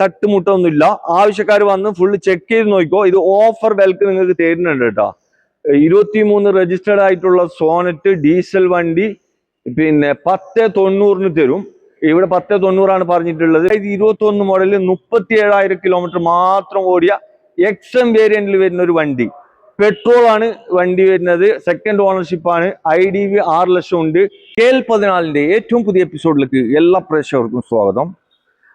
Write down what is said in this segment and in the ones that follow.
തട്ടുമുട്ടൊന്നുമില്ല. ആവശ്യക്കാർ വന്ന് full check ചെയ്ത് നോക്കിക്കോ. ഇത് ഓഫർ വിലക്ക് നിങ്ങൾക്ക് തരുന്നുണ്ട് കേട്ടോ. 23 രജിസ്റ്റേർഡ് ആയിട്ടുള്ള സോണറ്റ് ഡീസൽ വണ്ടി പിന്നെ 1090 തരും. ഇവിടെ 1090 പറഞ്ഞിട്ടുള്ളത്. ഇത് 21 മോഡല് 37,000 കിലോമീറ്റർ മാത്രം ഓടിയ എക്സം വേരിയന്റിൽ വരുന്ന ഒരു വണ്ടി. പെട്രോൾ ആണ് വണ്ടി വരുന്നത്. സെക്കൻഡ് ഓണർഷിപ്പ് ആണ്. IDV 6 ലക്ഷം ഉണ്ട്. KL14 ഏറ്റവും പുതിയ എപ്പിസോഡിലേക്ക് എല്ലാ പ്രേക്ഷകർക്കും സ്വാഗതം.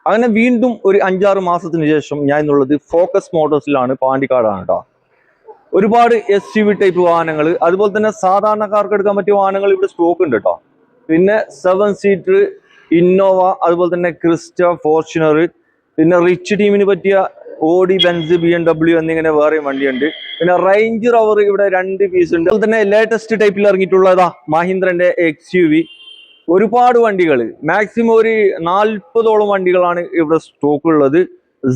അങ്ങനെ വീണ്ടും ഒരു 5-6 മാസത്തിന് ശേഷം ഞാൻ എന്നുള്ളത് ഫോക്കസ് മോട്ടോഴ്സിലാണ്, പാണ്ടിക്കാടാണ് കേട്ടോ. ഒരുപാട് SUV ടൈപ്പ് വാഹനങ്ങൾ, അതുപോലെ തന്നെ സാധാരണക്കാർക്ക് എടുക്കാൻ പറ്റിയ വാഹനങ്ങൾ ഇവിടെ സ്റ്റോക്ക് ഉണ്ട് കേട്ടോ. പിന്നെ 7 സീറ്റർ ഇന്നോവ, അതുപോലെ തന്നെ ക്രിസ്റ്റ, ഫോർച്യൂണർ, പിന്നെ റിച്ച് ടീമിന് പറ്റിയ ഓഡി, ബെൻസ്, BMW എന്നിങ്ങനെ വേറെയും വണ്ടിയുണ്ട്. പിന്നെ റേഞ്ച് റോവർ ഇവിടെ 2 പീസ് ഉണ്ട്. അതുപോലെ തന്നെ ലേറ്റസ്റ്റ് ടൈപ്പിൽ ഇറങ്ങിയിട്ടുള്ളതാ മഹീന്ദ്രന്റെ XUV. ഒരുപാട് വണ്ടികൾ, മാക്സിമം ഒരു 40ഓളം വണ്ടികളാണ് ഇവിടെ സ്റ്റോക്ക് ഉള്ളത്.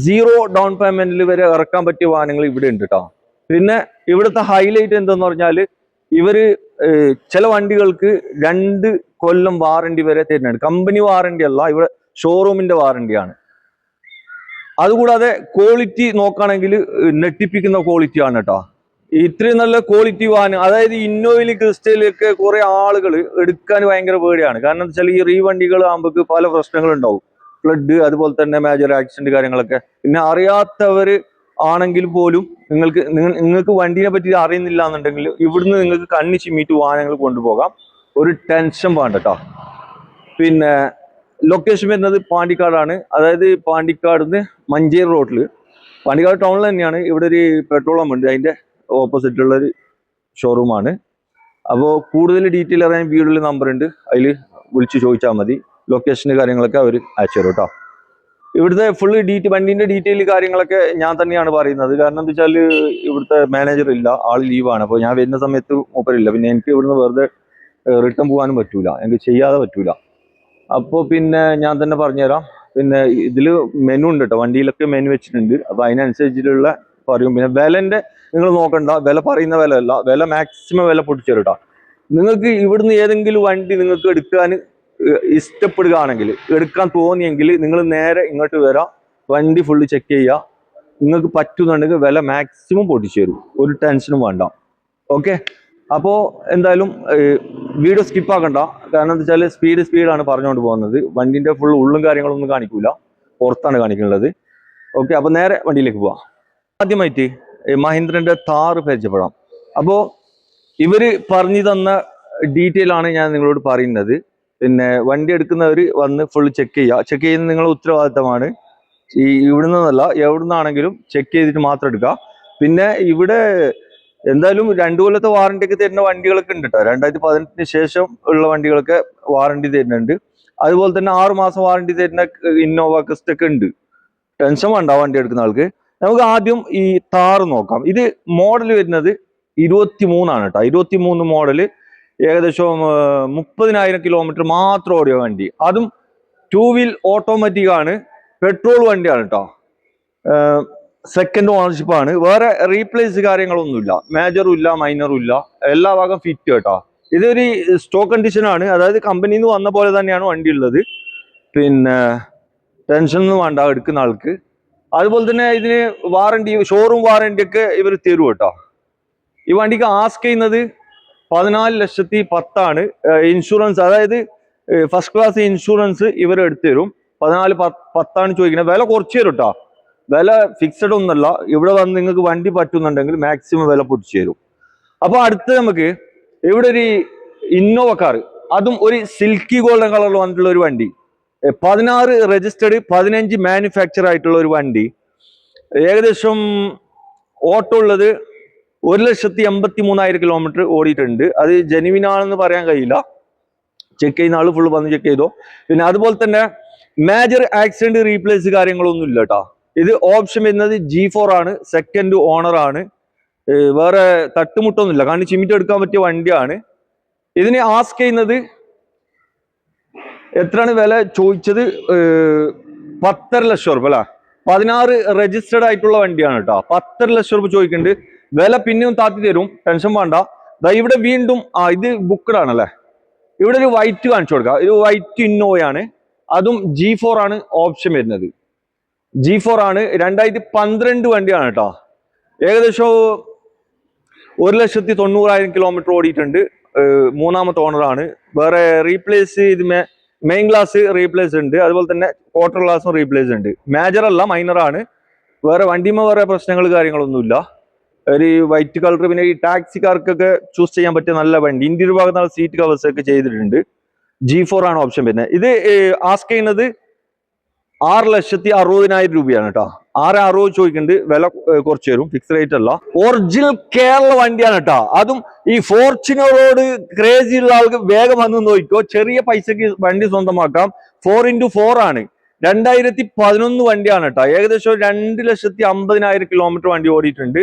0 ഡൗൺ പേയ്മെന്റിൽ വരെ ഇറക്കാൻ പറ്റിയ വാഹനങ്ങൾ ഇവിടെ ഉണ്ട് കേട്ടോ. പിന്നെ ഇവിടുത്തെ ഹൈലൈറ്റ് എന്തെന്ന് പറഞ്ഞാൽ ഇവര് ചില വണ്ടികൾക്ക് 2 കൊല്ലം വാറണ്ടി വരെ തരുന്നുണ്ട്. കമ്പനി വാറണ്ടി അല്ല, ഇവിടെ ഷോറൂമിന്റെ വാറണ്ടിയാണ്. അതുകൂടാതെ ക്വാളിറ്റി നോക്കുകയാണെങ്കിൽ നെട്ടിപ്പിക്കുന്ന ക്വാളിറ്റി ആണ് കേട്ടോ. ഇത്രയും നല്ല ക്വാളിറ്റി വാഹനം, അതായത് ഇന്നോവയിൽ, ക്രിസ്റ്റയിലൊക്കെ കുറെ ആളുകൾ എടുക്കാൻ ഭയങ്കര പേടിയാണ്. കാരണം എന്താ വെച്ചാൽ ഈ റീവണ്ടികൾ ആകുമ്പോൾ പല പ്രശ്നങ്ങളുണ്ടാവും. ഫ്ലഡ്, അതുപോലെ തന്നെ മേജർ ആക്സിഡന്റ് കാര്യങ്ങളൊക്കെ. പിന്നെ അറിയാത്തവർ ആണെങ്കിൽ പോലും നിങ്ങൾക്ക് വണ്ടീനെ പറ്റി അറിയുന്നില്ല എന്നുണ്ടെങ്കിൽ ഇവിടുന്ന് നിങ്ങൾക്ക് കണ്ണി ചിമ്മിയിട്ട് വാഹനങ്ങൾ കൊണ്ടുപോകാം. ഒരു ടെൻഷൻ വേണ്ട കേട്ടോ. പിന്നെ ലൊക്കേഷൻ വരുന്നത് പാണ്ടിക്കാടാണ്. അതായത് പാണ്ടിക്കാട് നിന്ന് മഞ്ചേരി റോഡിൽ, പാണ്ടിക്കാട് ടൗണിൽ തന്നെയാണ്. ഇവിടെ ഒരു പെട്രോൾ പമ്പ് ഉണ്ട്, അതിന്റെ ഓപ്പോസിറ്റുള്ളൊരു ഷോറൂമാണ്. അപ്പോൾ കൂടുതൽ ഡീറ്റെയിൽ അറിയാൻ വീഡിയോയിൽ നമ്പർ ഉണ്ട്, അതിൽ വിളിച്ച് ചോദിച്ചാൽ മതി. ലൊക്കേഷന് കാര്യങ്ങളൊക്കെ അവർ അയച്ചു തരും കേട്ടോ. ഇവിടുത്തെ ഫുള്ള് വണ്ടീൻ്റെ ഡീറ്റെയിൽ കാര്യങ്ങളൊക്കെ ഞാൻ തന്നെയാണ് പറയുന്നത്. കാരണം എന്താ വെച്ചാൽ ഇവിടുത്തെ മാനേജർ ഇല്ല, ആൾ ലീവാണ്. അപ്പോൾ ഞാൻ വരുന്ന സമയത്ത് മൂപ്പരില്ല. പിന്നെ എനിക്ക് ഇവിടുന്ന് വെറുതെ റിട്ടേൺ പോകാനും പറ്റൂല, എനിക്ക് ചെയ്യാതെ പറ്റൂല. അപ്പോൾ പിന്നെ ഞാൻ തന്നെ പറഞ്ഞുതരാം. പിന്നെ ഇതിൽ മെനു ഉണ്ട് കേട്ടോ, വണ്ടിയിലൊക്കെ മെനു വെച്ചിട്ടുണ്ട്. അപ്പോൾ അതിനനുസരിച്ചിട്ടുള്ള പറയും. പിന്നെ വിലൻ്റെ നിങ്ങൾ നോക്കണ്ട, വില പറയുന്ന വില അല്ല, വില മാക്സിമം വില പൊട്ടിച്ചു കേട്ടോ. നിങ്ങൾക്ക് ഇവിടുന്ന് ഏതെങ്കിലും വണ്ടി നിങ്ങൾക്ക് എടുക്കാൻ ഇഷ്ടപ്പെടുകയാണെങ്കിൽ, എടുക്കാൻ തോന്നിയെങ്കിൽ നിങ്ങൾ നേരെ ഇങ്ങോട്ട് വരാം, വണ്ടി ഫുള്ള് ചെക്ക് ചെയ്യുക. നിങ്ങൾക്ക് പറ്റുന്നുണ്ടെങ്കിൽ വില മാക്സിമം പൊട്ടിച്ചു തരും, ഒരു ടെൻഷനും വേണ്ട. ഓക്കെ, അപ്പോൾ എന്തായാലും വീഡിയോ സ്കിപ്പാക്കണ്ട. കാരണം എന്താ വെച്ചാൽ സ്പീഡാണ് പറഞ്ഞുകൊണ്ട് പോകുന്നത്. വണ്ടിൻ്റെ ഫുൾ ഉള്ളും കാര്യങ്ങളൊന്നും കാണിക്കൂല, പുറത്താണ് കാണിക്കുന്നത്. ഓക്കെ, അപ്പോൾ നേരെ വണ്ടിയിലേക്ക് പോവാം. ആദ്യമായിട്ട് മഹീന്ദ്രന്റെ താർ പരിചയപ്പെടാം. അപ്പോൾ ഇവര് പറഞ്ഞു തന്ന ഡീറ്റെയിൽ ആണ് ഞാൻ നിങ്ങളോട് പറയുന്നത്. പിന്നെ വണ്ടി എടുക്കുന്നവർ വന്ന് ഫുൾ ചെക്ക് ചെയ്യുക. ചെക്ക് ചെയ്യുന്നത് നിങ്ങളുടെ ഉത്തരവാദിത്തമാണ്. ഇവിടുന്നല്ല, എവിടുന്നാണെങ്കിലും ചെക്ക് ചെയ്തിട്ട് മാത്രം എടുക്കുക. പിന്നെ ഇവിടെ എന്തായാലും 2 കൊല്ലത്തെ വാറണ്ടി ഒക്കെ തരുന്ന വണ്ടികളൊക്കെ ഉണ്ട് കേട്ടോ. 2018 ശേഷം ഉള്ള വണ്ടികളൊക്കെ വാറണ്ടി തരുന്നുണ്ട്. അതുപോലെ തന്നെ 6 മാസം വാറണ്ടി തരുന്ന ഇന്നോവ, ക്രിസ്റ്റ ഒക്കെ ഉണ്ട്. ടെൻഷൻ വേണ്ട വണ്ടി എടുക്കുന്ന ആൾക്ക്. നമുക്ക് ആദ്യം ഈ താറ് നോക്കാം. ഇത് മോഡൽ വരുന്നത് 23 കേട്ടോ. 23 മോഡല്, ഏകദേശം 30,000 കിലോമീറ്റർ മാത്രം ഓടിയ വണ്ടി. അതും 2 വീൽ ഓട്ടോമാറ്റിക് ആണ്, പെട്രോൾ വണ്ടിയാണ് കേട്ടോ. സെക്കൻഡ് ഓണർഷിപ്പ് ആണ്. വേറെ റീപ്ലേസ് കാര്യങ്ങളൊന്നുമില്ല, മേജറും ഇല്ല, മൈനറും ഇല്ല, എല്ലാ ഭാഗം ഫിറ്റ് കേട്ടോ. ഇതൊരു സ്റ്റോക്ക് കണ്ടീഷൻ ആണ്, അതായത് കമ്പനിയിൽ നിന്ന് വന്ന പോലെ തന്നെയാണ് വണ്ടി ഉള്ളത്. പിന്നെ ടെൻഷൻ ഒന്നും വേണ്ട എടുക്കുന്ന ആൾക്ക്. അതുപോലെ തന്നെ ഇതിന് വാറണ്ടി, ഷോറൂം വാറണ്ടി ഒക്കെ ഇവർ തരും കേട്ടോ. ഈ വണ്ടിക്ക് ആസ്ക് ചെയ്യുന്നത് 14,10,000 ഇൻഷുറൻസ്, അതായത് ഫസ്റ്റ് ക്ലാസ് ഇൻഷുറൻസ് ഇവർ എടുത്തു തരും. 14,10,000 ചോദിക്കുന്നത്. വില കുറച്ച് തരും കേട്ടോ, വില ഫിക്സഡ് ഒന്നല്ല. ഇവിടെ വന്ന് നിങ്ങൾക്ക് വണ്ടി പറ്റുന്നുണ്ടെങ്കിൽ മാക്സിമം വില പൊട്ടിച്ചു തരും. അപ്പൊ അടുത്ത് നമുക്ക് ഇവിടെ ഒരു ഇന്നോവ കാർ, അതും ഒരു സിൽക്കി ഗോൾഡൻ കളറിൽ വന്നിട്ടുള്ള ഒരു വണ്ടി. 16 രജിസ്റ്റേർഡ്, 15 മാനുഫാക്ചർ ആയിട്ടുള്ള ഒരു വണ്ടി. ഏകദേശം ഓട്ടോ ഉള്ളത് 1,83,000 കിലോമീറ്റർ ഓടിയിട്ടുണ്ട്. അത് ജെനുവിനാണെന്ന് പറയാൻ കഴിയില്ല, ചെക്ക് ചെയ്യുന്ന ആള് ഫുള്ള് വന്ന് ചെക്ക് ചെയ്തോ. പിന്നെ അതുപോലെ തന്നെ മേജർ ആക്സിഡന്റ്, റീപ്ലേസ് കാര്യങ്ങളൊന്നും ഇല്ല കേട്ടോ. ഇത് ഓപ്ഷൻ വരുന്നത് G4 ആണ്, സെക്കൻഡ് ഓണർ ആണ്. വേറെ തട്ടുമുട്ടൊന്നുമില്ല, കാരണം ചിമ്മിട്ട് എടുക്കാൻ പറ്റിയ വണ്ടിയാണ്. ഇതിന് ആസ്ക് ചെയ്യുന്നത് എത്രയാണ് വില ചോദിച്ചത്? 10.5 ലക്ഷം രൂപ അല്ല, 16 രജിസ്റ്റേർഡ് ആയിട്ടുള്ള വണ്ടിയാണ് കേട്ടോ. 10.5 ലക്ഷം രൂപ ചോദിക്കുന്നുണ്ട്. വില പിന്നെയും താത്തി തരും, ടെൻഷൻ വേണ്ട. ഇവിടെ വീണ്ടും ഇത് ബുക്ക്ഡ് ആണല്ലേ. ഇവിടെ ഒരു വൈറ്റ് കാണിച്ചു കൊടുക്കാം. ഒരു വൈറ്റ് ഇന്നോവയാണ്, അതും G4 ആണ് ഓപ്ഷൻ വരുന്നത്. G4 ആണ് 2012 വണ്ടിയാണ് കേട്ടോ. ഏകദേശം 1,90,000 കിലോമീറ്റർ ഓടിയിട്ടുണ്ട്. മൂന്നാമത്തെ ഓണറാണ്. വേറെ റീപ്ലേസ് ഇത് മെയിൻ ഗ്ലാസ് റീപ്ലേസ് ഉണ്ട്, അതുപോലെ തന്നെ ക്വാർട്ടർ ഗ്ലാസും റീപ്ലേസ് ഉണ്ട്. മേജർ അല്ല, മൈനർ ആണ്. വേറെ വണ്ടിമ വേറെ പ്രശ്നങ്ങൾ കാര്യങ്ങളൊന്നുമില്ല. ഒരു വൈറ്റ് കളർ. പിന്നെ ഈ ടാക്സിക്കാർക്കൊക്കെ ചൂസ് ചെയ്യാൻ പറ്റിയ നല്ല വണ്ടി. ഇന്റീരിയർ ഭാഗത്ത് സീറ്റ് കവേഴ്സ് ഒക്കെ ചെയ്തിട്ടുണ്ട്. G4 ആണ് ഓപ്ഷൻ വരുന്നത്. ഇത് ആസ്ക് ചെയ്യുന്നത് 6,60,000 രൂപയാണ് കേട്ടോ. 6,60 ചോദിക്കുന്നുണ്ട്. വില കുറച്ച് തരും, ഫിക്സ് റേറ്റ് അല്ല. ഒറിജിനൽ കേരള വണ്ടിയാണ് കേട്ടോ. അതും ഈ ഫോർച്യൂണറോട് ക്രേസി ഉള്ള ആൾക്ക് വേഗം വന്ന് നോക്കിക്കോ. ചെറിയ പൈസക്ക് വണ്ടി സ്വന്തമാക്കാം. 4x4 ആണ്. 2011 വണ്ടിയാണ് കേട്ടോ. ഏകദേശം 2,50,000 കിലോമീറ്റർ വണ്ടി ഓടിയിട്ടുണ്ട്.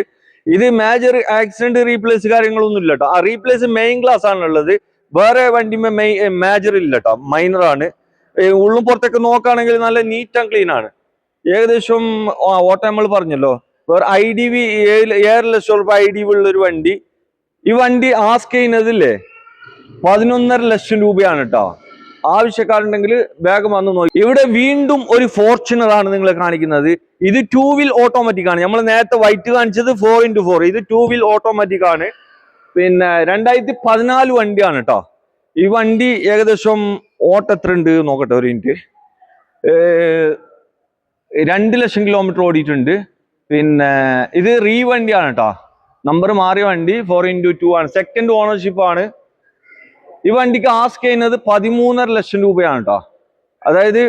ഇത് മേജർ ആക്സിഡന്റ് റീപ്ലേസ് കാര്യങ്ങളൊന്നും ഇല്ല കേട്ടോ. ആ റീപ്ലേസ് മെയിൻ ഗ്ലാസ് ആണുള്ളത്. വേറെ വണ്ടി മേജർ ഇല്ല കേട്ടോ, മൈനർ ആണ്. ഉള്ളും പുറത്തൊക്കെ നോക്കുകയാണെങ്കിൽ നല്ല നീറ്റ് ആൻഡ് ക്ലീൻ ആണ്. ഏകദേശം ഓട്ടം നമ്മൾ പറഞ്ഞല്ലോ. വേറെ IDV 7 ലക്ഷം രൂപ IDV ഉള്ളൊരു വണ്ടി. ഈ വണ്ടി ആസ്ക് ചെയ്യുന്നതില്ലേ 11.5 ലക്ഷം രൂപയാണ് കേട്ടോ. ആവശ്യക്കാരുണ്ടെങ്കിൽ വേഗം വന്ന് നോക്കി. ഇവിടെ വീണ്ടും ഒരു ഫോർച്യൂണർ ആണ് നിങ്ങളെ കാണിക്കുന്നത്. ഇത് 2 വീൽ ഓട്ടോമാറ്റിക് ആണ്. നമ്മൾ നേരത്തെ വൈറ്റ് കാണിച്ചത് 4x4. ഇത് 2 വീൽ ഓട്ടോമാറ്റിക് ആണ്. പിന്നെ 2014 വണ്ടിയാണ് കേട്ടോ. ഈ വണ്ടി ഏകദേശം എത്ര ഉണ്ട് നോക്കട്ടെ ഒരു മിനിറ്റ്. 2 ലക്ഷം കിലോമീറ്റർ ഓടിയിട്ടുണ്ട്. പിന്നെ ഇത് വണ്ടിയാണ് കേട്ടോ. നമ്പർ മാറിയ വണ്ടി. 4x2 ആണ്. സെക്കൻഡ് ഓണർഷിപ്പ് ആണ്. ഈ വണ്ടിക്ക് ആസ്ക് ചെയ്യുന്നത് 13.5 ലക്ഷം രൂപയാണ് കേട്ടോ. അതായത്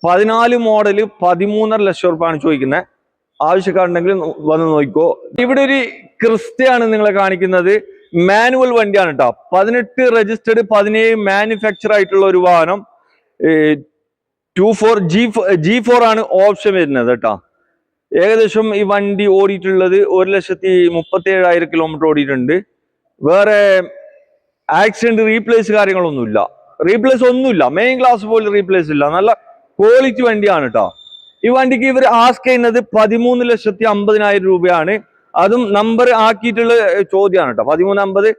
14 മോഡല് 13.5 ലക്ഷം രൂപയാണ് ചോദിക്കുന്നത്. ആവശ്യക്കാരുണ്ടെങ്കിൽ വന്ന് നോക്കിക്കോ. ഇവിടെ ഒരു ക്രിസ്റ്റയാണ് നിങ്ങളെ കാണിക്കുന്നത്. മാനുവൽ വണ്ടിയാണ് കേട്ടോ. 18 രജിസ്റ്റേർഡ്, 17 മാനുഫാക്ചർ ആയിട്ടുള്ള ഒരു വാഹനം. G4 ആണ് ഓപ്ഷൻ വരുന്നത് കേട്ടോ. ഏകദേശം ഈ വണ്ടി ഓടിയിട്ടുള്ളത് 1,37,000 കിലോമീറ്റർ ഓടിയിട്ടുണ്ട്. വേറെ ആക്സിഡന്റ് റീപ്ലേസ് കാര്യങ്ങളൊന്നുമില്ല. റീപ്ലേസ് ഒന്നുമില്ല. മെയിൻ ഗ്ലാസ് പോലും റീപ്ലേസ് ഇല്ല. നല്ല ക്വാളിറ്റി വണ്ടിയാണ് കേട്ടോ. ഈ വണ്ടിക്ക് ഇവർ ആസ്ക് ചെയ്യുന്നത് 13,50,000 രൂപയാണ്. അതും നമ്പർ ആക്കിയിട്ടുള്ള ചോദ്യമാണ് കേട്ടോ. 1350.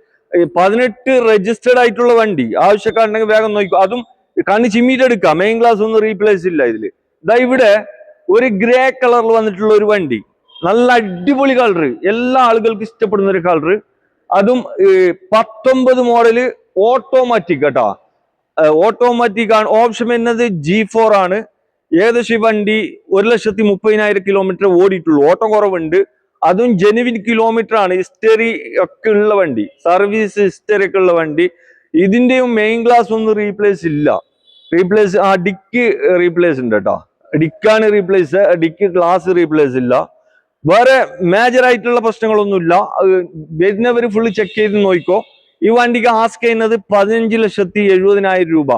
18 രജിസ്റ്റേർഡ് ആയിട്ടുള്ള വണ്ടി. ആവശ്യക്കാരുണ്ടെങ്കിൽ വേഗം നോക്കിക്കോ. അതും കണ്ണ് ചിമ്മിയിട്ട് എടുക്കാം. മെയിൻ ഗ്ലാസ് ഒന്നും റീപ്ലേസ് ഇല്ല ഇതിൽ. ഇതാ ഇവിടെ ഒരു ഗ്രേ കളറിൽ വന്നിട്ടുള്ള ഒരു വണ്ടി. നല്ല അടിപൊളി കളർ. എല്ലാ ആളുകൾക്കും ഇഷ്ടപ്പെടുന്ന ഒരു കളർ. അതും 19 മോഡല് ഓട്ടോമാറ്റിക് കേട്ടോ. ഓട്ടോമാറ്റിക് ആണ്. ഓപ്ഷൻ വരുന്നത് G4 ആണ്. ഏകദേശം ഈ വണ്ടി 1,30,000 കിലോമീറ്റർ ഓടിയിട്ടുള്ളൂ. ഓട്ടം കുറവുണ്ട്. അതും ജെനുവിൻ കിലോമീറ്റർ ആണ്. ഹിസ്റ്ററി ഒക്കെ ഉള്ള വണ്ടി. സർവീസ് ഹിസ്റ്ററി ഒക്കെ ഉള്ള വണ്ടി. ഇതിന്റെയും മെയിൻ ഗ്ലാസ് ഒന്നും റീപ്ലേസ് ഇല്ല. റീപ്ലേസ് ഡിക്ക് റീപ്ലേസ് ഉണ്ട് കേട്ടോ. ഡിക്കാണ് റീപ്ലേസ്. ഡിക്ക് ഗ്ലാസ് റീപ്ലേസ് ഇല്ല. വേറെ മേജർ ആയിട്ടുള്ള പ്രശ്നങ്ങളൊന്നുമില്ല. വരുന്നവർ ഫുള്ള് ചെക്ക് ചെയ്ത് നോക്കിക്കോ. ഈ വണ്ടിക്ക് ആസ്ക് ചെയ്യുന്നത് 15,70,000 രൂപ.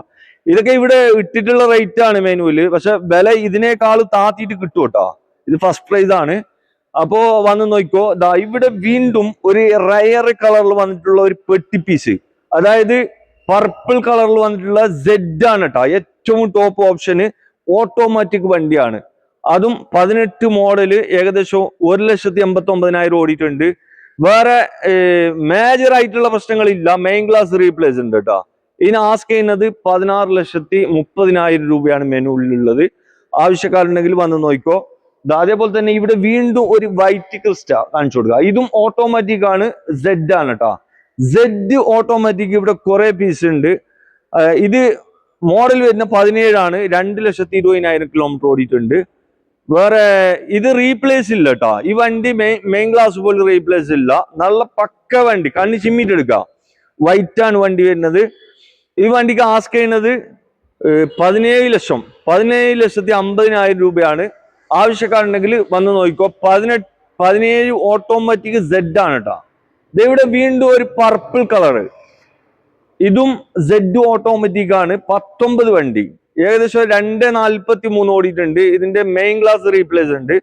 ഇതൊക്കെ ഇവിടെ ഇട്ടിട്ടുള്ള റേറ്റ് ആണ് മാനുവല്. പക്ഷെ വില ഇതിനേക്കാൾ താത്തിയിട്ട് കിട്ടും കേട്ടോ. ഇത് ഫസ്റ്റ് പ്രൈസ് ആണ്. അപ്പോ വന്ന് നോക്കിക്കോ. ഇവിടെ വീണ്ടും ഒരു റയർ കളറിൽ വന്നിട്ടുള്ള ഒരു പെട്ടി പീസ്. അതായത് പർപ്പിൾ കളറിൽ വന്നിട്ടുള്ള Z ആണ് കേട്ടോ. ഏറ്റവും ടോപ്പ് ഓപ്ഷന്. ഓട്ടോമാറ്റിക് വണ്ടിയാണ്. അതും 18 മോഡല്. ഏകദേശം 1,89,000 ഓടിയിട്ടുണ്ട്. വേറെ മേജർ ആയിട്ടുള്ള പ്രശ്നങ്ങളില്ല. മെയിൻ ഗ്ലാസ് റീപ്ലേസ് ഉണ്ട് കേട്ടോ. ഇതിന് ആസ്ക് ചെയ്യുന്നത് 16,30,000 രൂപയാണ് മെനുവിലുള്ളത്. ആവശ്യക്കാരുണ്ടെങ്കിൽ വന്ന് നോക്കിക്കോ. അതേപോലെ തന്നെ ഇവിടെ വീണ്ടും ഒരു വൈറ്റ് ക്രിസ്റ്റ കാണിച്ചു കൊടുക്കുക. ഇതും ഓട്ടോമാറ്റിക് ആണ്. Z ആണ് കേട്ടോ. Z ഓട്ടോമാറ്റിക് ഇവിടെ കുറെ പീസ് ഉണ്ട്. ഇത് മോഡൽ വരുന്ന 17 ആണ്. 2,20,000 കിലോമീറ്റർ ഓടിയിട്ടുണ്ട്. വേറെ ഇത് റീപ്ലേസ് ഇല്ല കേട്ടോ. ഈ വണ്ടി മെയിൻ ഗ്ലാസ് പോലും റീപ്ലേസ് ഇല്ല. നല്ല പക്ക വണ്ടി. കണ്ണ് ചിമ്മിട്ട് എടുക്കാം. വൈറ്റ് ആണ് വണ്ടി വരുന്നത്. ഈ വണ്ടിക്ക് ആസ്ക് ചെയ്യുന്നത് 17,50,000 രൂപയാണ്. ആവശ്യക്കാരുണ്ടെങ്കിൽ വന്ന് നോക്കിക്കോ. 17 ഓട്ടോമാറ്റിക് Z ആണ് കേട്ടോ. ഇവിടെ വീണ്ടും ഒരു പർപ്പിൾ കളറ്. ഇതും Z ഓട്ടോമാറ്റിക് ആണ്. 19 വണ്ടി. ഏകദേശം 2,43 ഓടിയിട്ടുണ്ട്. ഇതിന്റെ മെയിൻ ഗ്ലാസ് റീപ്ലേസ് ഉണ്ട്.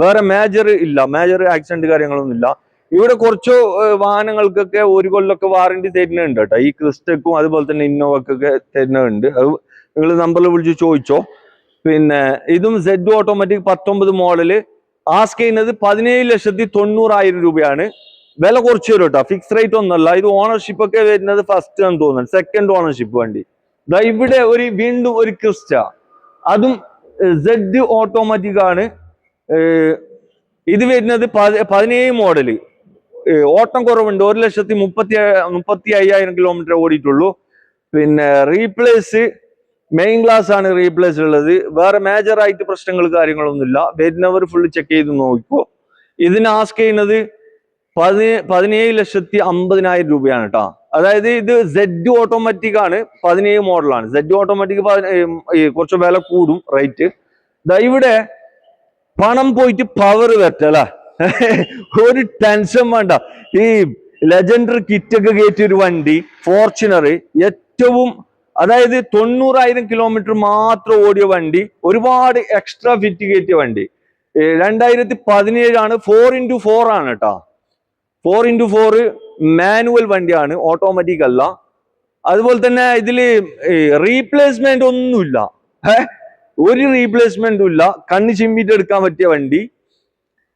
വേറെ മേജർ ഇല്ല. മേജർ ആക്സിഡന്റ് കാര്യങ്ങളൊന്നും ഇല്ല. ഇവിടെ കുറച്ച് വാഹനങ്ങൾക്കൊക്കെ 1 കൊല്ലമൊക്കെ വാറണ്ടി തരുന്നുണ്ട് കേട്ടോ. ഈ ക്രിസ്റ്റക്കും അതുപോലെ തന്നെ ഇന്നോവക്കൊക്കെ തരുന്നുണ്ട്. അത് നിങ്ങൾ നമ്പറിൽ വിളിച്ച് ചോദിച്ചോ. പിന്നെ ഇതും Z ഓട്ടോമാറ്റിക് 19 മോഡല്. ആസ്ക് ചെയ്യുന്നത് 17,90,000 രൂപയാണ്. വില കുറച്ച് വരും കേട്ടോ. ഫിക്സ് റേറ്റ് ഒന്നുമല്ല. ഇത് ഓണർഷിപ്പ് ഒക്കെ വരുന്നത് ഫസ്റ്റ് ആണെന്ന് തോന്നുന്നു. സെക്കൻഡ് ഓണർഷിപ്പ് വണ്ടി. ഇവിടെ വീണ്ടും ഒരു ക്രിസ്റ്റ. അതും സെഡ് ഓട്ടോമാറ്റിക് ആണ്. ഇത് വരുന്നത് 17 മോഡല്. ഓട്ടം കുറവുണ്ട്, 1,35,000 കിലോമീറ്റർ ഓടിയിട്ടുള്ളൂ. പിന്നെ റീപ്ലേസ് മെയിൻ ക്ലാസ് ആണ് റീപ്ലേസ് ഉള്ളത്. വേറെ മേജർ ആയിട്ട് പ്രശ്നങ്ങൾ കാര്യങ്ങളൊന്നുമില്ല. വരുന്നവർ ഫുള്ള് ചെക്ക് ചെയ്ത് നോക്കൂ. ഇതിന് ആസ്ക് ചെയ്യുന്നത് 17,50,000 രൂപയാണ് കേട്ടോ. അതായത് ഇത് സെഡ് ഓട്ടോമാറ്റിക് ആണ്, 17 മോഡലാണ്. സെഡ് ഓട്ടോമാറ്റിക് കുറച്ച് വില കൂടും റേറ്റ്. ഇവിടെ പണം പോയിട്ട് പവർ വരട്ടല്ല, ഒരു ടെൻഷൻ വേണ്ട. ഈ ലെജൻഡറി കിറ്റൊക്കെ കയറ്റിയ ഒരു വണ്ടി ഫോർച്യൂണർ, ഏറ്റവും അതായത് 90,000 കിലോമീറ്റർ മാത്രം ഓടിയ വണ്ടി, ഒരുപാട് എക്സ്ട്രാ ഫിറ്റ് കയറ്റിയ വണ്ടി. 2017 ആണ്, 4x4 ആണ് കേട്ടോ. 4x4 മാനുവൽ വണ്ടിയാണ്, ഓട്ടോമാറ്റിക് അല്ല. അതുപോലെ തന്നെ ഇതില് റീപ്ലേസ്മെന്റ് ഒന്നുമില്ല, ഒരു റീപ്ലേസ്മെന്റും ഇല്ല. കണ്ണ് ചിമ്മിട്ട് എടുക്കാൻ പറ്റിയ വണ്ടി.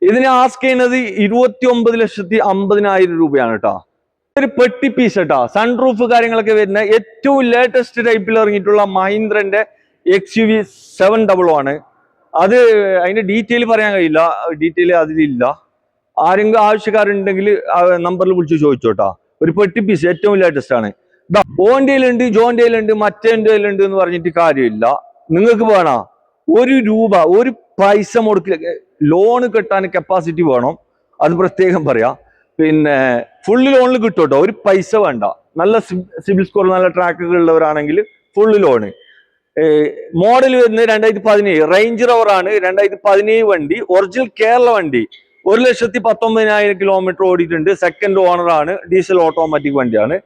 ഇതിന് ആസ്ക് ചെയ്യുന്നത് 29,50,000 രൂപയാണ് കേട്ടോ. ഒരു പെട്ടി പീസ് കേട്ടോ. സൺറൂഫ് കാര്യങ്ങളൊക്കെ വരുന്ന ഏറ്റവും ലേറ്റസ്റ്റ് ടൈപ്പിൽ ഇറങ്ങിയിട്ടുള്ള മഹീന്ദ്രന്റെ XUV 700 ആണ്. അത് അതിന്റെ ഡീറ്റെയിൽ പറയാൻ കഴിയില്ല, ഡീറ്റെയിൽ അതിലില്ല. ആരെങ്കിലും ആവശ്യക്കാരുണ്ടെങ്കിൽ നമ്പറിൽ വിളിച്ച് ചോദിച്ചോട്ടാ. ഒരു പെട്ടി പീസ് ഏറ്റവും ലേറ്റസ്റ്റ് ആണ്. ഓന്റെയിലുണ്ട്, ജോന്റെയിലുണ്ട്, മറ്റേന്റെയിലുണ്ട് എന്ന് പറഞ്ഞിട്ട് കാര്യമില്ല. നിങ്ങൾക്ക് വേണ രൂപ ഒരു പൈസ മുടക്കില്ല. ലോണ് കിട്ടാൻ കപ്പാസിറ്റി വേണം, അത് പ്രത്യേകം പറയാം. പിന്നെ ഫുള്ള് ലോണിൽ കിട്ടും കേട്ടോ, ഒരു പൈസ വേണ്ട. നല്ല സിബിൽ സ്കോർ, നല്ല ട്രാക്കുകൾ ഉള്ളവരാണെങ്കിൽ ഫുള്ള് ലോണ്. മോഡൽ വരുന്നത് 2017 റേഞ്ച് റോവർ ആണ്. 2017 വണ്ടി, ഒറിജിനൽ കേരള വണ്ടി. 1,19,000 കിലോമീറ്റർ ഓടിയിട്ടുണ്ട്. സെക്കൻഡ് ഓണർ ആണ്, ഡീസൽ ഓട്ടോമാറ്റിക് വണ്ടിയാണ്.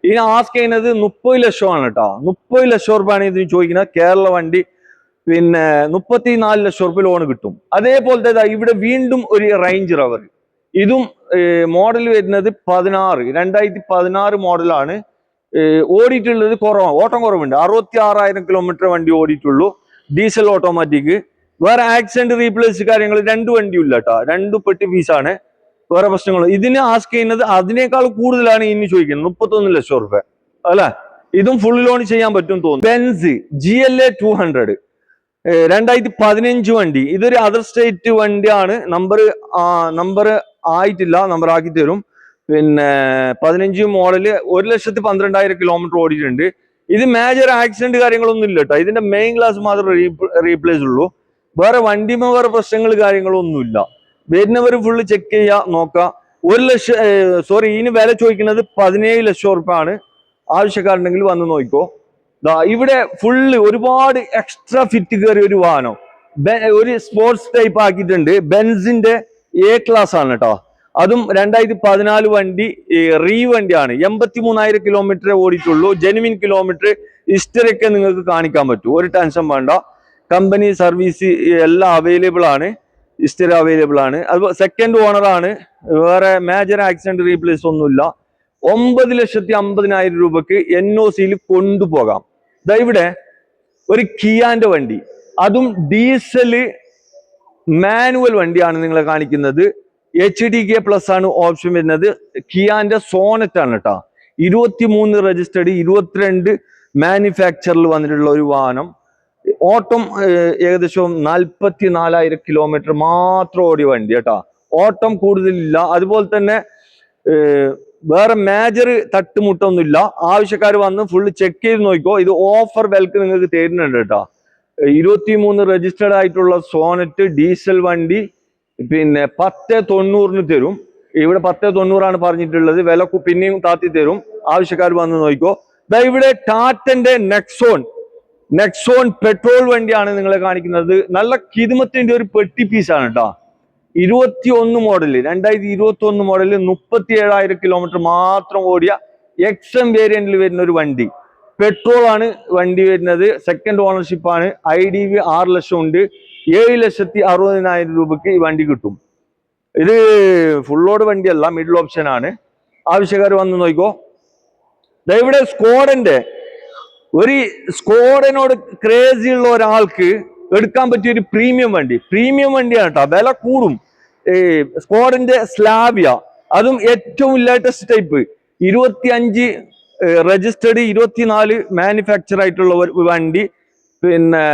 ഇതിന് ആസ്ക് ചെയ്യുന്നത് 30 ലക്ഷമാണ് കേട്ടോ. 30 ലക്ഷം റുപ്യാണ് ഇതിന് ചോദിക്കുന്നത്. കേരള വണ്ടി. പിന്നെ 34 ലക്ഷം റുപ്യ ലോൺ കിട്ടും. അതേപോലത്തെ ഇവിടെ വീണ്ടും ഒരു റേഞ്ച് റവർ. ഇതും മോഡൽ വരുന്നത് 2016 മോഡലാണ്. ഓടിയിട്ടുള്ളത് കുറവാണ്, ഓട്ടം കുറവുണ്ട്. 66,000 കിലോമീറ്റർ വണ്ടി ഓടിയിട്ടുള്ളൂ. Diesel automatic. വേറെ ആക്സിഡന്റ് റീപ്ലേസ് കാര്യങ്ങൾ 2 വണ്ടിയും ഇല്ല കേട്ടോ. 2 പെട്ടി പീസാണ്, വേറെ പ്രശ്നങ്ങൾ. ഇതിന് ആസ്ക് ചെയ്യുന്നത് അതിനേക്കാൾ കൂടുതലാണ് ഇനി ചോദിക്കുന്നത്, 31 ലക്ഷം റുപ്യ അല്ലെ. ഇതും ഫുൾ ലോൺ ചെയ്യാൻ പറ്റും തോന്നുന്നു. ബെൻസ് GLA 200 2015 വണ്ടി. ഇതൊരു അതർ സ്റ്റേറ്റ് വണ്ടിയാണ്. നമ്പർ ആയിട്ടില്ല, നമ്പർ ആക്കി തരും. പിന്നെ 15 മോഡല്, 1,12,000 കിലോമീറ്റർ ഓടിയിട്ടുണ്ട്. ഇത് മേജർ ആക്സിഡന്റ് കാര്യങ്ങളൊന്നും ഇല്ല കേട്ടോ. ഇതിന്റെ മെയിൻ ക്ലാസ് മാത്രം റീപ്ലേസ് ഉള്ളൂ. വേറെ വണ്ടിമേ വേറെ പ്രശ്നങ്ങൾ കാര്യങ്ങളൊന്നുമില്ല. വരുന്നവർ ഫുള്ള് ചെക്ക് ചെയ്യാ നോക്കാം. 1 ലക്ഷം ഇതിന് വില ചോദിക്കുന്നത് 17 ലക്ഷം റുപ്യ ആണ്. ആവശ്യക്കാരുണ്ടെങ്കിൽ വന്ന് നോക്കിക്കോ. ഇവിടെ ഫുള്ള് ഒരുപാട് എക്സ്ട്രാ ഫിറ്റ് കയറിയ ഒരു വാഹനം, ഒരു സ്പോർട്സ് ടൈപ്പ് ആക്കിയിട്ടുണ്ട്. ബെൻസിന്റെ A ക്ലാസ് ആണ് കേട്ടോ. അതും 2014 വണ്ടി, വണ്ടിയാണ്. 83,000 കിലോമീറ്റർ ഓടിയിട്ടുള്ളൂ. ജെനുവിൻ കിലോമീറ്റർ ഹിസ്റ്ററി ഒക്കെ നിങ്ങൾക്ക് കാണിക്കാൻ പറ്റും, ഒരു ടെൻഷൻ വേണ്ട. കമ്പനി സർവീസ് എല്ലാം അവൈലബിൾ ആണ്, ഹിസ്റ്ററി അവൈലബിൾ ആണ്. അതുപോലെ സെക്കൻഡ് ഓണർ ആണ്. വേറെ മേജർ ആക്സിഡന്റ് റീപ്ലേസ് ഒന്നുമില്ല. 9,50,000 രൂപക്ക് NOCയിൽ കൊണ്ടുപോകാം. ഇവിടെ ഒരു കിയാന്റെ വണ്ടി, അതും ഡീസല് മാനുവൽ വണ്ടിയാണ് നിങ്ങളെ കാണിക്കുന്നത്. HDK പ്ലസ് ആണ് ഓപ്ഷൻ വരുന്നത്. കിയാന്റെ സോണറ്റ് ആണ് കേട്ടോ. 23 രജിസ്റ്റേർഡ്, 22 മാനുഫാക്ചറിൽ വന്നിട്ടുള്ള ഒരു വാഹനം. ഓട്ടം ഏകദേശം 44,000 കിലോമീറ്റർ മാത്രം ഓടിയ വണ്ടി കേട്ടോ. ഓട്ടം കൂടുതലില്ല. അതുപോലെ തന്നെ വേറെ മേജർ തട്ടുമുട്ടൊന്നുമില്ല. ആവശ്യക്കാർ വന്ന് ഫുള്ള് ചെക്ക് ചെയ്ത് നോക്കിക്കോ. ഇത് ഓഫർ വിലക്ക് നിങ്ങൾക്ക് തരുന്നുണ്ട് കേട്ടോ. 23 രജിസ്റ്റേർഡ് ആയിട്ടുള്ള സോണറ്റ് ഡീസൽ വണ്ടി പിന്നെ 10,90 തരും. ഇവിടെ 10,90 പറഞ്ഞിട്ടുള്ളത്. വില പിന്നെയും താത്തി തരും. ആവശ്യക്കാർ വന്ന് നോക്കിക്കോ. ഇവിടെ ടാറ്റന്റെ നെക്സോൺ പെട്രോൾ വണ്ടിയാണ് നിങ്ങളെ കാണിക്കുന്നത്. നല്ല കിതുമത്തിന്റെ ഒരു പെട്ടി പീസാണ് കേട്ടോ. 21 മോഡല്, 2021 മോഡല്, 37,000 കിലോമീറ്റർ മാത്രം ഓടിയ XM വേരിയന്റിൽ വരുന്ന ഒരു വണ്ടി. പെട്രോൾ ആണ് വണ്ടി വരുന്നത്. സെക്കൻഡ് ഓണർഷിപ്പ് ആണ്. IDV 6 ലക്ഷം ഉണ്ട്. 7,60,000 രൂപക്ക് ഈ വണ്ടി കിട്ടും. ഇത് ഫുൾ ലോഡ് വണ്ടിയല്ല, മിഡിൽ ഓപ്ഷൻ ആണ്. ആവശ്യക്കാർ വന്ന് നോക്കിക്കോ. ഇവിടെ സ്കോഡനോട് ക്രേസി ഉള്ള ഒരാൾക്ക് എടുക്കാൻ പറ്റിയ ഒരു പ്രീമിയം വണ്ടിയാണ് കേട്ടോ. വില കൂടും. സ്കോഡിന്റെ സ്ലാവിയ, അതും ഏറ്റവും ലേറ്റസ്റ്റ് ടൈപ്പ്, 25 രജിസ്റ്റേർഡ്, 24 മാനുഫാക്ചർ ആയിട്ടുള്ള ഒരു വണ്ടി. പിന്നെ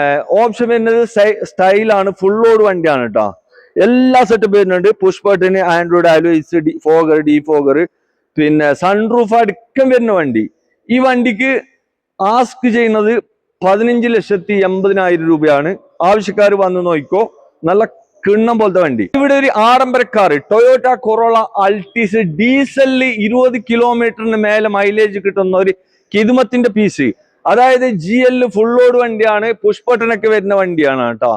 ഓപ്ഷൻ വരുന്നത് സ്റ്റൈലാണ്, ഫുൾ ലോഡ് വണ്ടിയാണ് കേട്ടോ. എല്ലാ സെറ്റപ്പ് വരുന്നുണ്ട്. Push button, android, alloys, fogger, defogger, പിന്നെ സൺറൂഫ് അടക്കം വരുന്ന വണ്ടി. ഈ വണ്ടിക്ക് ആസ്ക് ചെയ്യുന്നത് 15,80,000 രൂപയാണ്. ആവശ്യക്കാർ വന്ന് നോക്കിക്കോ. നല്ല കിണ്ണം പോലത്തെ വണ്ടി. ഇവിടെ ഒരു ആഡംബരക്കാർ ടൊയോട്ട കൊറോള അൾട്ടീസ് ഡീസലിൽ 20 കിലോമീറ്ററിന് മേലെ മൈലേജ് കിട്ടുന്ന ഒരു കിതുമത്തിന്റെ പീസ്. അതായത് GL ഫുൾ ലോഡ് വണ്ടിയാണ്, പുഷ് ബട്ടനൊക്കെ വരുന്ന വണ്ടിയാണ് കേട്ടോ.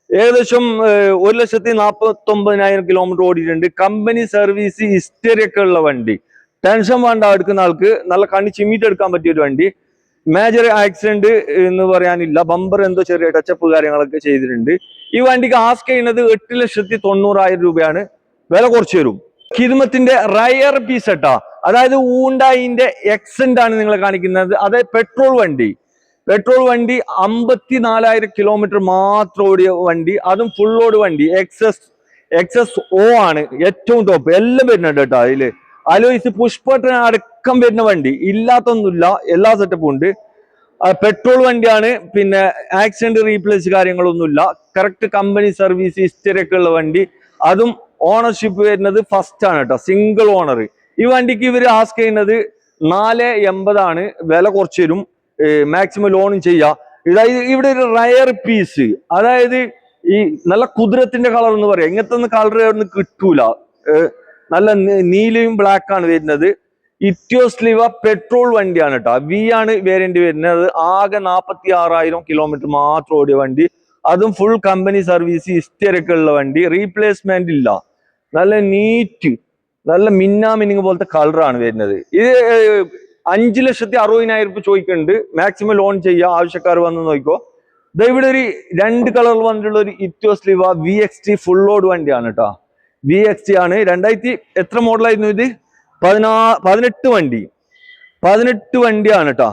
ഏകദേശം 1,49,000 കിലോമീറ്റർ ഓടിയിട്ടുണ്ട്. കമ്പനി സർവീസ് ഹിസ്റ്ററി ഒക്കെ ഉള്ള വണ്ടി. ടെൻഷൻ വേണ്ട എടുക്കുന്ന ആൾക്ക്. നല്ല കണ്ണി ചിമ്മിട്ട് എടുക്കാൻ പറ്റിയ ഒരു വണ്ടി. മേജർ ആക്സിഡന്റ് എന്ന് പറയാനില്ല. ബമ്പർ എന്തോ ചെറിയ ടച്ചപ്പ് കാര്യങ്ങളൊക്കെ ചെയ്തിട്ടുണ്ട്. ഈ വണ്ടിക്ക് ആസ്ക് ചെയ്യുന്നത് 8,90,000 രൂപയാണ്. വില കുറച്ച് തരും. കിദ്മത്തിന്റെ റയർ പീസ് കേട്ടാ. അതായത് ഊണ്ടായിന്റെ എക്സെന്റ് ആണ് നിങ്ങളെ കാണിക്കുന്നത്. അതായത് പെട്രോൾ വണ്ടി. 54,000 കിലോമീറ്റർ മാത്രം ഓടിയ വണ്ടി. അതും ഫുൾ ലോഡ് വണ്ടി. എക്സസ് ഓ ആണ് ഏറ്റവും ടോപ്പ്. എല്ലാം വരുന്നുണ്ട് കേട്ടോ അതില്. അലോയ്സ്, പുഷ് ബട്ടൺ അടക്കം വരുന്ന വണ്ടി. ഇല്ലാത്തൊന്നുമില്ല, എല്ലാ സെറ്റപ്പും ഉണ്ട്. പെട്രോൾ വണ്ടിയാണ്. പിന്നെ ആക്സിഡന്റ് റീപ്ലേസ് കാര്യങ്ങളൊന്നുമില്ല. കറക്റ്റ് കമ്പനി സർവീസ് ഹിസ്റ്ററി ഒക്കെ ഉള്ള വണ്ടി. അതും ഓണർഷിപ്പ് വരുന്നത് ഫസ്റ്റ് ആണ് കേട്ടോ, സിംഗിൾ ഓണർ. ഈ വണ്ടിക്ക് ഇവർ ആസ്ക് ചെയ്യുന്നത് 4,80,000 ആണ്. വില കുറച്ച് തരും. മാക്സിമം ലോണും ചെയ്യാം. ഇതായത് ഇവിടെ ഒരു റയർ പീസ്, അതായത് ഈ നല്ല കുതിരത്തിന്റെ കളർ എന്ന് പറയാം. ഇങ്ങനത്തെ ഒന്നും കളർ ഒന്നും കിട്ടൂല. നല്ല നീലയും ബ്ലാക്ക് ആണ് വരുന്നത്. ഇറ്റിയോസ്ലിവ പെട്രോൾ വണ്ടിയാണ് കേട്ടോ. V ആണ് വേരിയന്റ് വരുന്നത്. ആകെ 46,000 കിലോമീറ്റർ മാത്രം ഓടിയ വണ്ടി. അതും ഫുൾ കമ്പനി സർവീസ് ഹിസ്റ്ററി ഒക്കെ ഉള്ള വണ്ടി. റീപ്ലേസ്മെന്റ് ഇല്ല. നല്ല നീറ്റ്, നല്ല മിന്നിങ് പോലത്തെ കളറാണ് വരുന്നത്. ഇത് 5,60,000 രൂപ ചോദിക്കുന്നുണ്ട്. മാക്സിമം ലോൺ ചെയ്യാം. ആവശ്യക്കാർ വന്ന് നോക്കിക്കോ. ഇവിടെ ഒരു 2 കളർ വന്നിട്ടുള്ള ഒരു ഇറ്റിയോസ്ലിവ VXT ഫുൾ ലോഡ് വണ്ടിയാണ് കേട്ടോ. VXT ആണ്. 2000 എത്ര മോഡലായിരുന്നു ഇത്? 18 വണ്ടിയാണ് കേട്ടോ.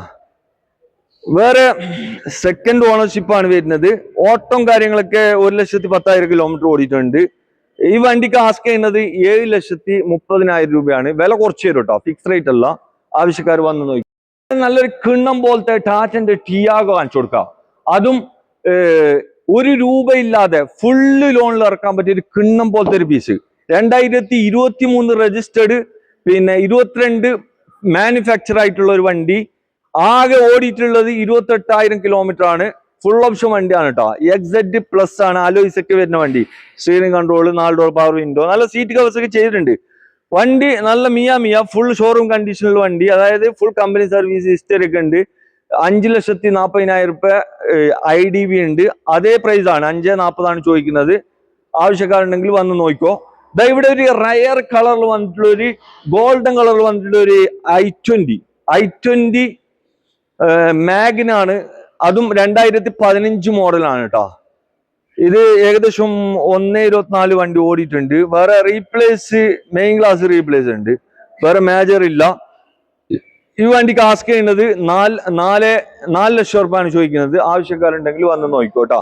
വേറെ സെക്കൻഡ് ഓണർഷിപ്പ് ആണ് വരുന്നത്. ഓട്ടം കാര്യങ്ങളൊക്കെ 1,10,000 കിലോമീറ്റർ ഓടിയിട്ടുണ്ട്. ഈ വണ്ടിക്ക് ആസ്ക് ചെയ്യുന്നത് 7,30,000 രൂപയാണ്. വില കുറച്ച് തരും കേട്ടോ, ഫിക്സ് റേറ്റ് അല്ല. ആവശ്യക്കാർ വന്ന് നോക്കി. നല്ലൊരു കിണ്ണം പോലത്തെ ടാറ്റന്റെ ടിയാഗോ കാണിച്ചു കൊടുക്കാം. അതും 1 രൂപ ഇല്ലാതെ ഫുള്ള് ലോണിൽ ഇറക്കാൻ പറ്റിയ ഒരു കിണ്ണം പോലത്തെ ഒരു പീസ്. 2023 രജിസ്റ്റേർഡ്, പിന്നെ 22 മാനുഫാക്ചർ ആയിട്ടുള്ള ഒരു വണ്ടി. ആകെ ഓടിയിട്ടുള്ളത് 28,000 കിലോമീറ്റർ ആണ്. ഫുൾ ഓപ്ഷൻ വണ്ടിയാണ് കേട്ടോ. XZ+ ആണ്. അലോയ്സ് ഒക്കെ വരുന്ന വണ്ടി. Steering control, 4 door power window, നല്ല സീറ്റ് കവേഴ്സ് ഒക്കെ ചെയ്തിട്ടുണ്ട്. വണ്ടി നല്ല മിയ ഫുൾ ഷോറൂം കണ്ടീഷനുള്ള വണ്ടി. അതായത് ഫുൾ കമ്പനി സർവീസ് ഹിസ്റ്ററി ഒക്കെ ഉണ്ട്. 5,40,000 രൂപ IDV ഉണ്ട്. അതേ പ്രൈസ് ആണ്, 5,40,000 ആണ് ചോദിക്കുന്നത്. ആവശ്യക്കാരുണ്ടെങ്കിൽ വന്ന് നോക്കിക്കോ. ഇവിടെ ഒരു റയർ കളറിൽ വന്നിട്ടുള്ള ഒരു ഗോൾഡൻ കളറിൽ വന്നിട്ടുള്ള ഒരു i20 മാഗ്നാണ്. അതും 2015 മോഡലാണ് കേട്ടോ. ഇത് ഏകദേശം 1,24 വണ്ടി ഓടിയിട്ടുണ്ട്. വേറെ റീപ്ലേസ്, മെയിൻ ക്ലാസ് റീപ്ലേസ് ഉണ്ട്. വേറെ മേജർ ഇല്ല. ഈ വണ്ടിക്ക് ആസ്ക് ചെയ്യുന്നത് 4 ലക്ഷം രൂപയാണ് ചോദിക്കുന്നത്. ആവശ്യക്കാരുണ്ടെങ്കിൽ വന്ന് നോക്കിക്കോട്ടോ.